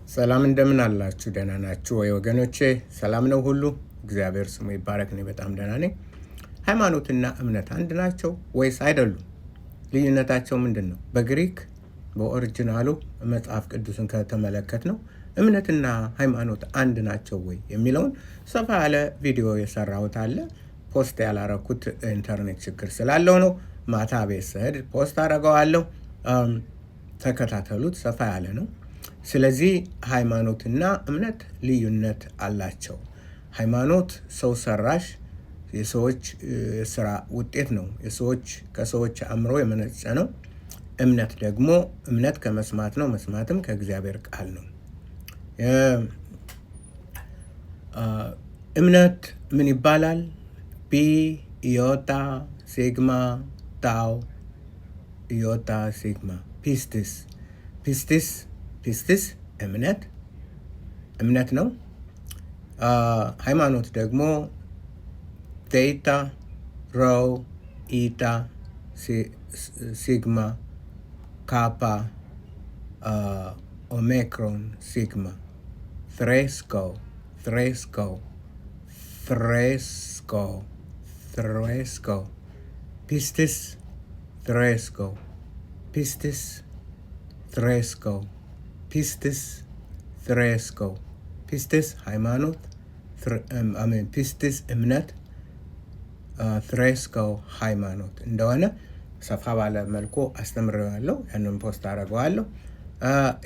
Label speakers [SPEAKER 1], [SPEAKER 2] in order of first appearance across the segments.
[SPEAKER 1] ሰላም እንደምን አላችሁ? ደህና ናችሁ ወይ ወገኖቼ? ሰላም ነው ሁሉ? እግዚአብሔር ስሙ ይባረክ። እኔ በጣም ደህና ነኝ። ሃይማኖትና እምነት አንድ ናቸው ወይስ አይደሉም? ልዩነታቸው ምንድን ነው? በግሪክ በኦሪጂናሉ መጽሐፍ ቅዱስን ከተመለከት ነው እምነትና ሃይማኖት አንድ ናቸው ወይ የሚለውን ሰፋ ያለ ቪዲዮ የሰራሁት አለ። ፖስት ያላረኩት ኢንተርኔት ችግር ስላለው ነው። ማታ ቤት ስሄድ ፖስት አደርገዋለሁ። ተከታተሉት። ሰፋ ያለ ነው። ስለዚህ ሃይማኖትና እምነት ልዩነት አላቸው። ሃይማኖት ሰው ሰራሽ የሰዎች ስራ ውጤት ነው። ከሰዎች አእምሮ የመነጨ ነው። እምነት ደግሞ እምነት ከመስማት ነው። መስማትም ከእግዚአብሔር ቃል ነው። እምነት ምን ይባላል? ፒ ኢዮታ ሲግማ ታው ኢዮታ ሲግማ ፒስቲስ እምነት ነው። ሃይማኖት ደግሞ ቴታ ሮው ኢታ ሲግማ ካፓ ኦሜክሮን ሲግማ ትሬስኮ ፒስቲስ ሃይማኖት ፒስቲስ እምነት ትሬስኮ ሃይማኖት እንደሆነ ሰፋ ባለ መልኩ አስተምሬዋለሁ። ያንን ፖስት አደርገዋለሁ።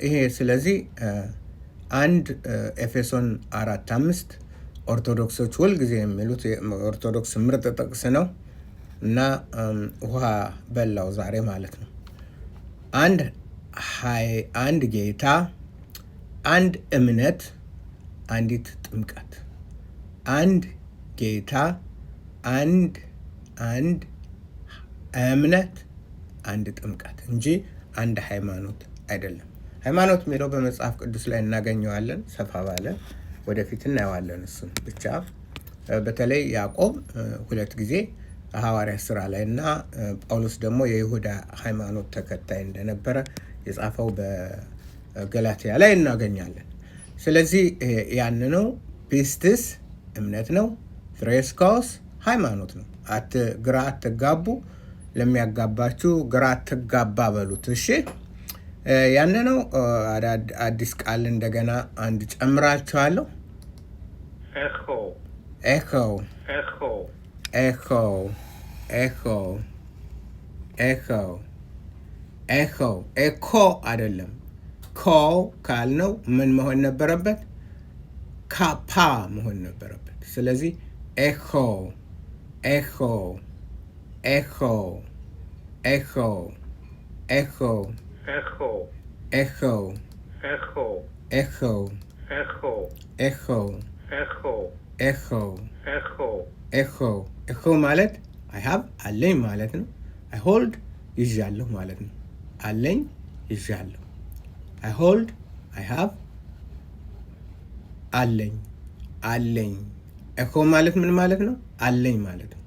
[SPEAKER 1] ይሄ ስለዚህ አንድ ኤፌሶን 4:5 ኦርቶዶክሶች ሁልጊዜ የሚሉት ኦርቶዶክስ ምርጥ ጥቅስ ነው እና ውሃ በላው ዛሬ ማለት ነው። አንድ ጌታ፣ አንድ እምነት፣ አንዲት ጥምቀት። አንድ ጌታ፣ አንድ እምነት፣ አንድ ጥምቀት እንጂ አንድ ሃይማኖት አይደለም። ሃይማኖት የሚለው በመጽሐፍ ቅዱስ ላይ እናገኘዋለን። ሰፋ ባለ ወደፊት እናየዋለን። እሱን ብቻ በተለይ ያዕቆብ 2 ጊዜ ሐዋርያ ስራ ላይ እና ጳውሎስ ደግሞ የይሁዳ ሃይማኖት ተከታይ እንደነበረ የጻፈው በገላትያ ላይ እናገኛለን። ስለዚህ ያን ነው። ፒስቲስ እምነት ነው። ትሬስኮስ ሃይማኖት ነው። ግራ አትጋቡ። ለሚያጋባችሁ ግራ አትጋባ በሉት። እሺ፣ ያን ነው። አዲስ ቃል እንደገና አንድ ጨምራችኋለሁ። ኤኮ አይደለም። ኮ ካልነው ምን መሆን ነበረበት? ካፓ መሆን ነበረበት። ስለዚህ ኤኮ ማለት አለኝ ማለት ነው። አይ ሆልድ ይዣለሁ ማለት ነው። አለኝ ይዣለሁ። አይ ሆልድ አይ ሃቭ አለኝ። ኤኮ ማለት ምን ማለት ነው? አለኝ ማለት ነው።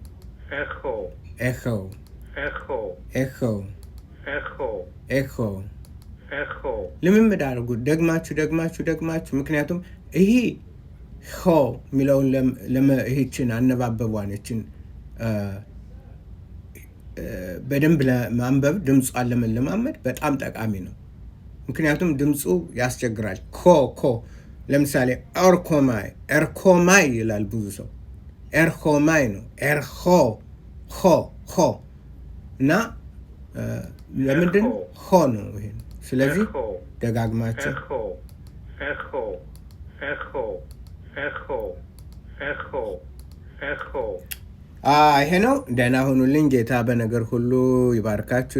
[SPEAKER 1] ልምምድ አድርጉት። ደግማችሁ ምክንያቱም ይሄ ሆ የሚለውን ይህችን አነባበቧን ይችን በደንብ ለማንበብ ድምጿን ለመለማመድ በጣም ጠቃሚ ነው። ምክንያቱም ድምፁ ያስቸግራል። ኮ ለምሳሌ ኤርኮማይ ይላል ብዙ ሰው። ኤርኮማይ ነው። ሆ እና ለምንድን ሆ ነው ይሄ። ስለዚህ ደጋግማቸው ይሄ ነው። ደህና ሁኑልኝ። ጌታ በነገር ሁሉ ይባርካችሁ።